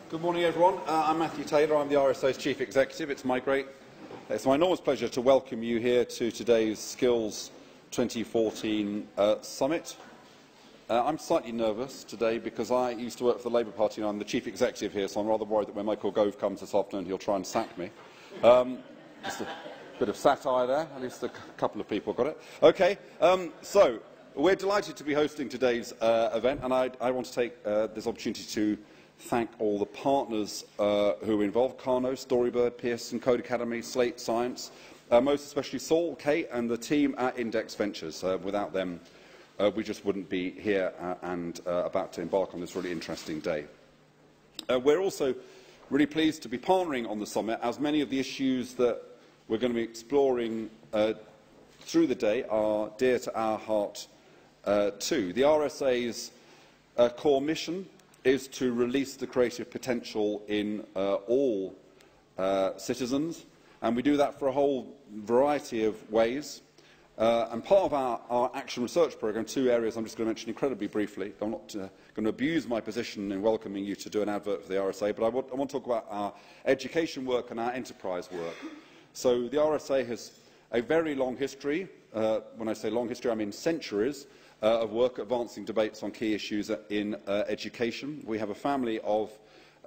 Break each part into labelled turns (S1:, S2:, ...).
S1: Good morning, everyone. I'm Matthew Taylor. I'm the RSA's Chief Executive. It's my enormous pleasure to welcome you here to today's Skills 2014 Summit. I'm slightly nervous today because I used to work for the Labour Party and I'm the Chief Executive here, so I'm rather worried that when Michael Gove comes this afternoon, he'll try and sack me. Just a bit of satire there. At least a couple of people got it. Okay, so we're delighted to be hosting today's event, and I want to take this opportunity to thank all the partners who are involved: Carno, Storybird, Pearson, Code Academy, Slate Science, most especially Saul, Kate and the team at Index Ventures. Without them, we just wouldn't be here and about to embark on this really interesting day. We're also really pleased to be partnering on the summit, as many of the issues that we're going to be exploring through the day are dear to our heart too. The RSA's core mission is to release the creative potential in all citizens, and we do that for a whole variety of ways. And part of our action research programme, two areas I'm just going to mention incredibly briefly. I'm not going to abuse my position in welcoming you to do an advert for the RSA, but I want to talk about our education work and our enterprise work. So the RSA has a very long history. When I say long history, I mean centuries of work advancing debates on key issues in education. We have a family of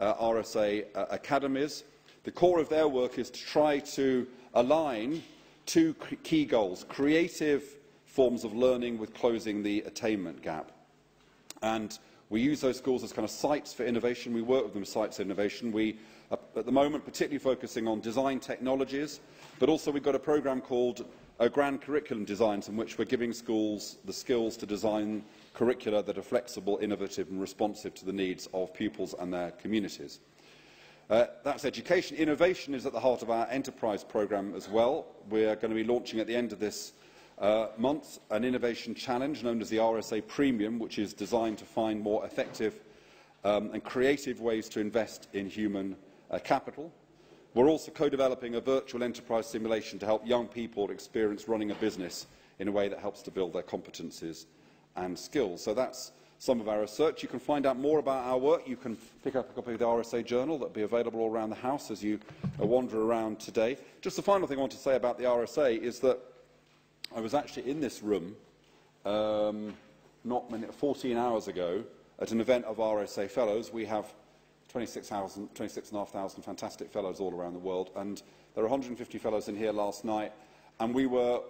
S1: RSA academies. The core of their work is to try to align two key goals: creative forms of learning with closing the attainment gap. And we use those schools as kind of sites for innovation. We work with them as sites for innovation. We are at the moment particularly focusing on design technologies, but also we've got a programme called Grand Curriculum Designs, in which we're giving schools the skills to design curricula that are flexible, innovative and responsive to the needs of pupils and their communities. That's education. Innovation is at the heart of our enterprise programme as well. We're going to be launching at the end of this month an innovation challenge known as the RSA Premium, which is designed to find more effective and creative ways to invest in human capital. We're also co-developing a virtual enterprise simulation to help young people experience running a business in a way that helps to build their competencies and skills. So that's some of our research. You can find out more about our work. You can pick up a copy of the RSA Journal that will be available all around the house as you wander around today. Just the final thing I want to say about the RSA is that I was actually in this room 14 hours ago at an event of RSA Fellows. We have 26,500 fantastic fellows all around the world, and there were 150 fellows in here last night, and we were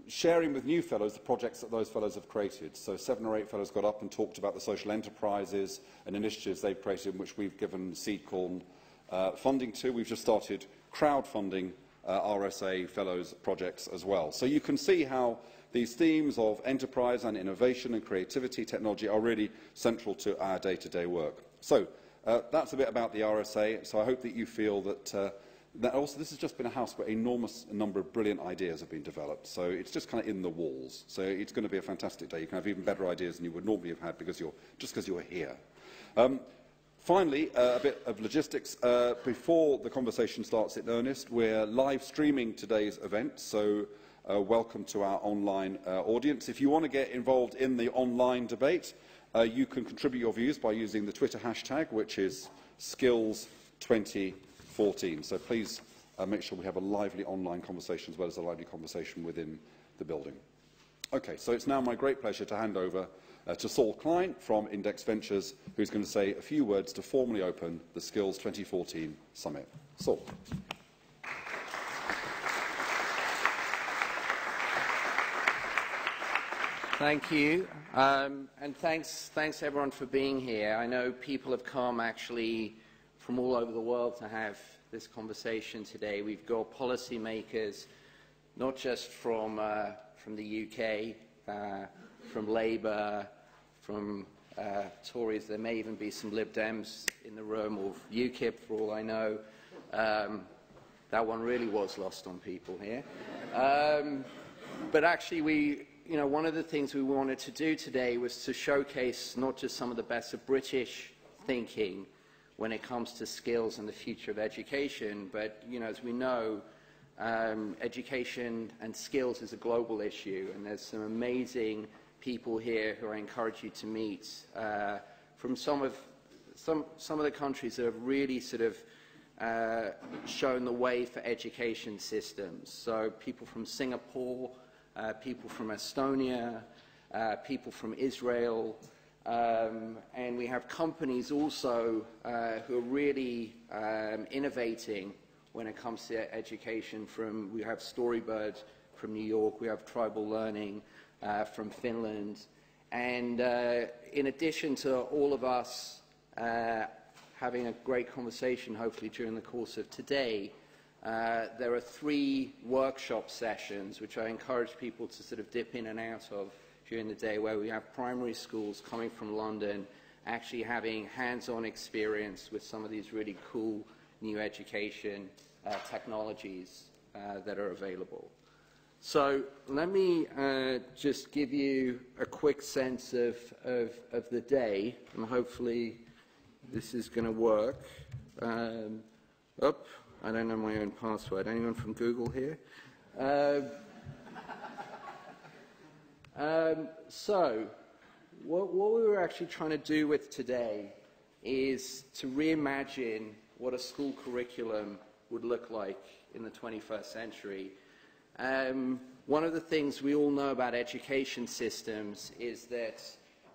S1: sharing with new fellows the projects that those fellows have created. So 7 or 8 fellows got up and talked about the social enterprises and initiatives they've created, in which we've given seed corn funding to. We've just started crowdfunding RSA fellows projects as well. So you can see how these themes of enterprise and innovation and creativity, technology, are really central to our day-to-day work. So that's a bit about the RSA. So I hope that you feel that also this has just been a house where an enormous number of brilliant ideas have been developed. So it's just kind of in the walls. So it's going to be a fantastic day. You can have even better ideas than you would normally have had because you're here. Finally, a bit of logistics. Before the conversation starts in earnest, we're live streaming today's event. So welcome to our online audience. If you want to get involved in the online debate, you can contribute your views by using the Twitter hashtag, which is Skills2014. So please make sure we have a lively online conversation as well as a lively conversation within the building. Okay, so it's now my great pleasure to hand over to Saul Klein from Index Ventures, who's going to say a few words to formally open the Skills 2014 Summit. Saul.
S2: Thank you, and thanks everyone for being here. I know people have come actually from all over the world to have this conversation today. We've got policymakers, not just from the UK, from Labour, from Tories. There may even be some Lib Dems in the room, or UKIP for all I know. That one really was lost on people here. But actually one of the things we wanted to do today was to showcase not just some of the best of British thinking when it comes to skills and the future of education, but as we know, education and skills is a global issue, and there's some amazing people here who I encourage you to meet from some of some of the countries that have really sort of shown the way for education systems. So people from Singapore, people from Estonia, people from Israel, and we have companies also who are really innovating when it comes to education. We have Storybird from New York, we have Tribal Learning from Finland, and in addition to all of us having a great conversation, hopefully during the course of today, there are 3 workshop sessions which I encourage people to sort of dip in and out of during the day, where we have primary schools coming from London actually having hands-on experience with some of these really cool new education technologies that are available. So let me just give you a quick sense of the day, and hopefully this is going to work. I don't know my own password. Anyone from Google here? So what we were actually trying to do with today is to reimagine what a school curriculum would look like in the 21st century. One of the things we all know about education systems is that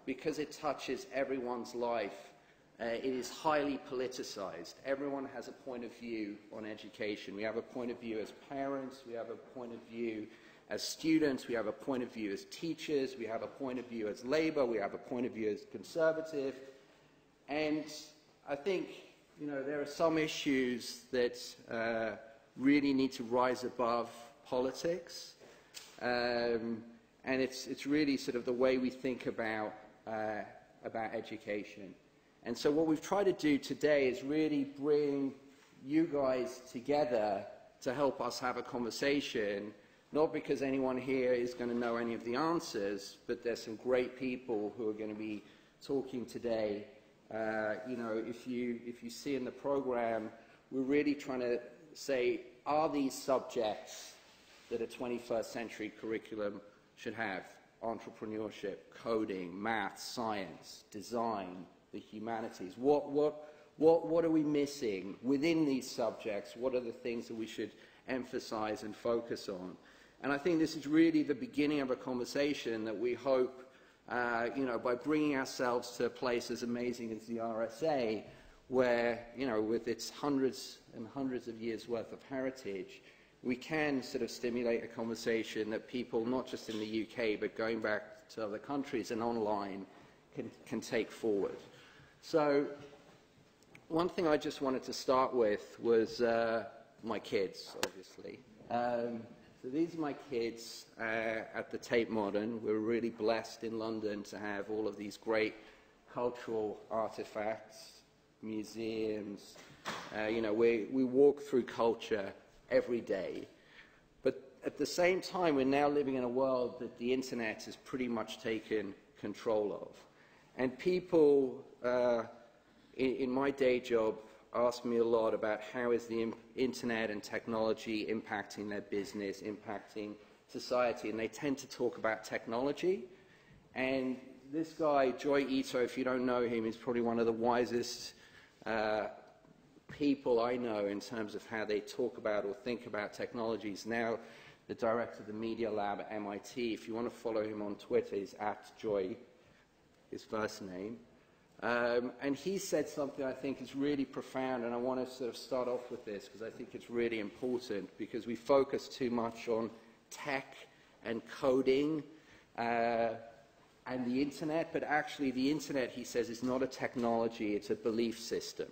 S2: because it touches everyone's life, it is highly politicized. Everyone has a point of view on education. We have a point of view as parents, we have a point of view as students, we have a point of view as teachers, we have a point of view as Labour, we have a point of view as Conservative. And I think, you know, there are some issues that really need to rise above politics. And it's really sort of the way we think about education. And so what we've tried to do today is really bring you guys together to help us have a conversation, not because anyone here is going to know any of the answers, but there's some great people who are going to be talking today. You know, if you see in the program, we're really trying to say, are these subjects that a 21st century curriculum should have? Entrepreneurship, coding, math, science, design, the humanities. What are we missing within these subjects? What are the things that we should emphasize and focus on? And I think this is really the beginning of a conversation that we hope, you know, by bringing ourselves to a place as amazing as the RSA, where, you know, with its hundreds and hundreds of years worth of heritage, we can sort of stimulate a conversation that people, not just in the UK, but going back to other countries and online, can take forward. So one thing I just wanted to start with was my kids, obviously. So these are my kids at the Tate Modern. We're really blessed in London to have all of these great cultural artifacts, museums. You know, we walk through culture every day. But at the same time, we're now living in a world that the internet has pretty much taken control of. And people in my day job ask me a lot about how is the internet and technology impacting their business, impacting society, and they tend to talk about technology. And this guy, Joy Ito, if you don't know him, is probably one of the wisest people I know in terms of how they talk about or think about technologies. Now the director of the Media Lab at MIT. If you want to follow him on Twitter, he's @Joy, his first name. And he said something I think is really profound, and I want to sort of start off with this because I think it's really important, because we focus too much on tech and coding and the internet, but actually the internet, he says, is not a technology, it's a belief system.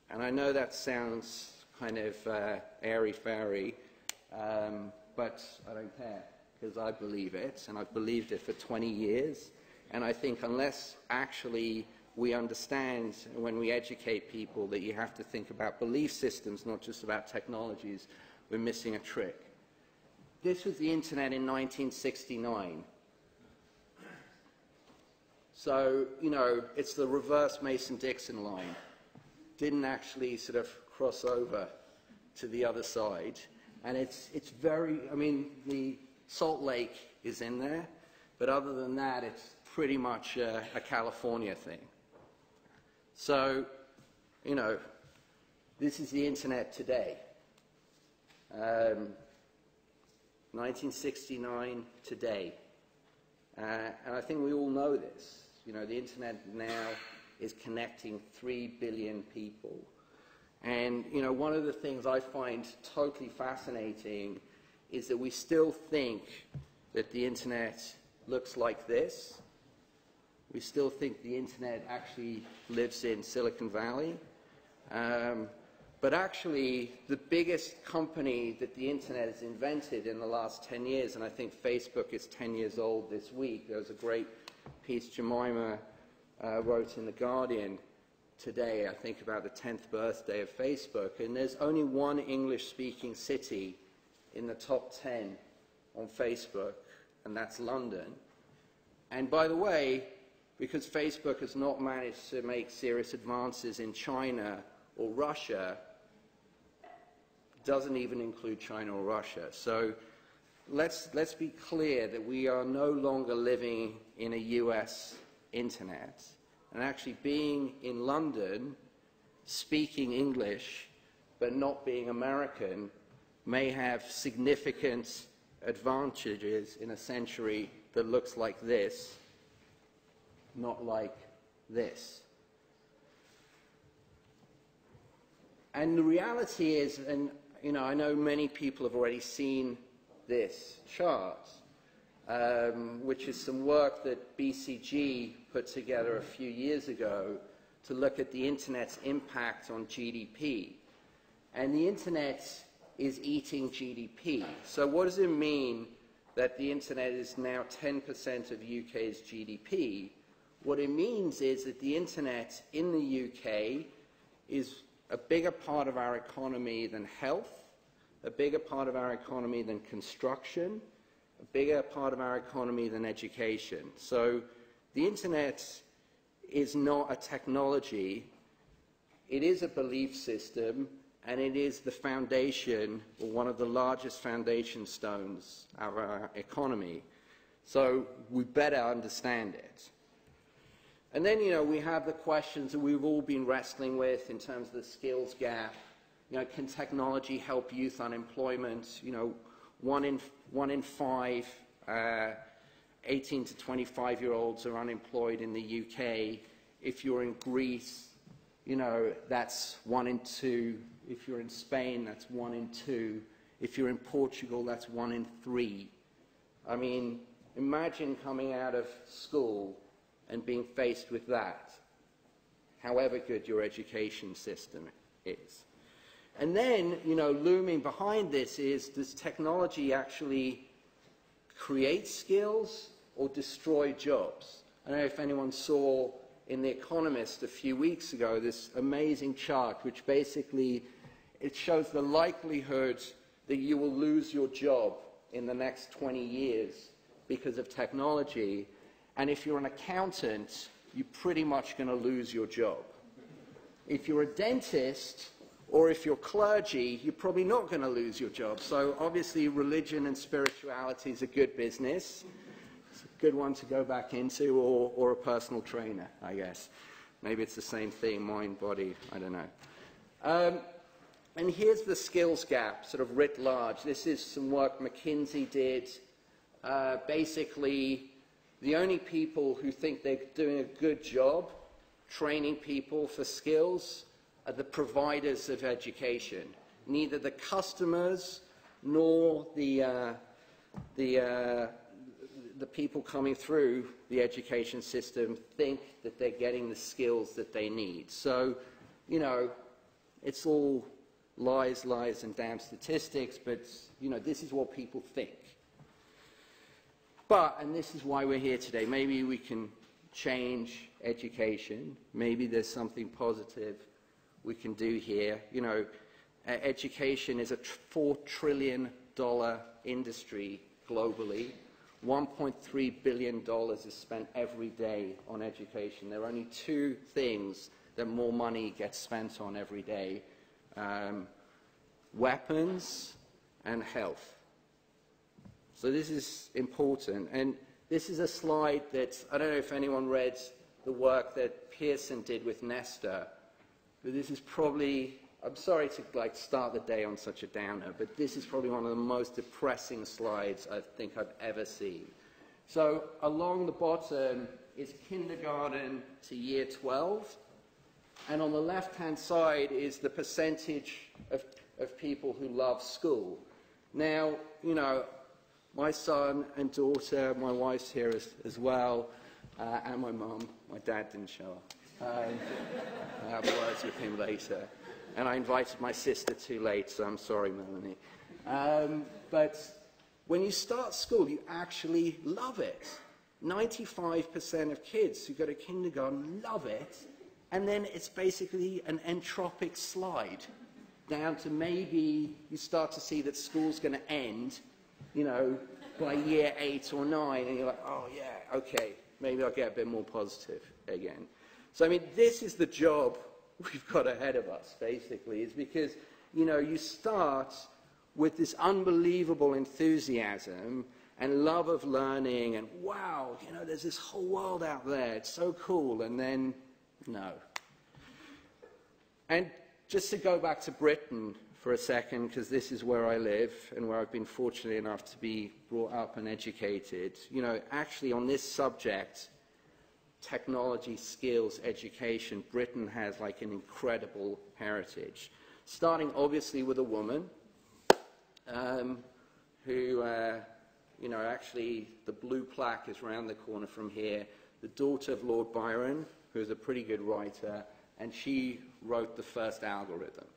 S2: And I know that sounds kind of airy-fairy, but I don't care, because I believe it, and I've believed it for 20 years. And I think unless actually we understand, when we educate people, that you have to think about belief systems, not just about technologies, we're missing a trick. This was the internet in 1969. So, you know, it's the reverse Mason-Dixon line. Didn't actually sort of cross over to the other side. And it's very, I mean, the Salt Lake is in there, but other than that, it's pretty much a California thing. So, you know, this is the internet today. 1969 today. And I think we all know this. You know, the internet now is connecting 3 billion people. And, you know, one of the things I find totally fascinating is that we still think that the internet looks like this. We still think the internet actually lives in Silicon Valley. But actually, the biggest company that the internet has invented in the last 10 years, and I think Facebook is 10 years old this week. There was a great piece Jemima wrote in The Guardian today, I think, about the 10th birthday of Facebook. And there's only one English-speaking city in the top 10 on Facebook, and that's London. And by the way, because Facebook has not managed to make serious advances in China or Russia, doesn't even include China or Russia. So let's be clear that we are no longer living in a US internet. And actually being in London, speaking English, but not being American, may have significant advantages in a century that looks like this, not like this. And the reality is, and you know, I know many people have already seen this chart, which is some work that BCG put together a few years ago to look at the internet's impact on GDP. And the internet is eating GDP. So what does it mean that the internet is now 10% of UK's GDP? What it means is that the internet in the UK is a bigger part of our economy than health, a bigger part of our economy than construction, a bigger part of our economy than education. So the internet is not a technology, it is a belief system, and it is the foundation, or one of the largest foundation stones of our economy. So we better understand it. And then, you know, we have the questions that we've all been wrestling with in terms of the skills gap. You know, can technology help youth unemployment? You know, one in five 18 to 25-year-olds are unemployed in the UK. If you're in Greece, you know, that's 1 in 2. If you're in Spain, that's 1 in 2. If you're in Portugal, that's 1 in 3. I mean, imagine coming out of school and being faced with that, however good your education system is. And then, you know, looming behind this is, does technology actually create skills or destroy jobs? I don't know if anyone saw in The Economist a few weeks ago this amazing chart which basically it shows the likelihood that you will lose your job in the next 20 years because of technology. And if you're an accountant, you're pretty much going to lose your job. If you're a dentist or if you're clergy, you're probably not going to lose your job. So obviously religion and spirituality is a good business. It's a good one to go back into, or a personal trainer, I guess. Maybe it's the same thing, mind, body, I don't know. And here's the skills gap, sort of writ large. This is some work McKinsey did. Basically, the only people who think they're doing a good job training people for skills are the providers of education. Neither the customers nor the people coming through the education system think that they're getting the skills that they need. So, you know, it's all lies, lies, and damn statistics, but, you know, this is what people think. But, and this is why we're here today, maybe we can change education. Maybe there's something positive we can do here. You know, education is a $4 trillion industry globally. $1.3 billion is spent every day on education. There are only 2 things that more money gets spent on every day. Weapons and health. So this is important. And this is a slide that, I don't know if anyone read the work that Pearson did with Nesta. But this is probably, I'm sorry to start the day on such a downer, but this is probably one of the most depressing slides I think I've ever seen. So along the bottom is kindergarten to year 12, and on the left-hand side is the percentage of people who love school. Now, you know, my son and daughter, my wife's here as well, and my mum. My dad didn't show up. I have words with him later. And I invited my sister too late, so I'm sorry, Melanie. But when you start school, you actually love it. 95% of kids who go to kindergarten love it, and then it's basically an entropic slide down to maybe you start to see that school's going to end, you know, by year 8 or 9, and you're like, oh yeah, okay, maybe I'll get a bit more positive again. So, I mean, this is the job we've got ahead of us, basically, is because, you know, you start with this unbelievable enthusiasm and love of learning, and wow, you know, there's this whole world out there, it's so cool, and then, no. And just to go back to Britain for a second, because this is where I live and where I've been fortunate enough to be brought up and educated, you know, actually on this subject, technology, skills, education, Britain has like an incredible heritage. Starting obviously with a woman who, you know, actually the blue plaque is around the corner from here, the daughter of Lord Byron, who's a pretty good writer, and she wrote the first algorithm,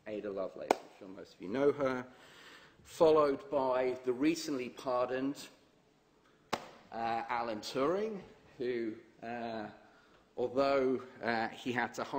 S2: Ada Lovelace. I'm sure most of you know her. Followed by the recently pardoned Alan Turing, who, although he had to hide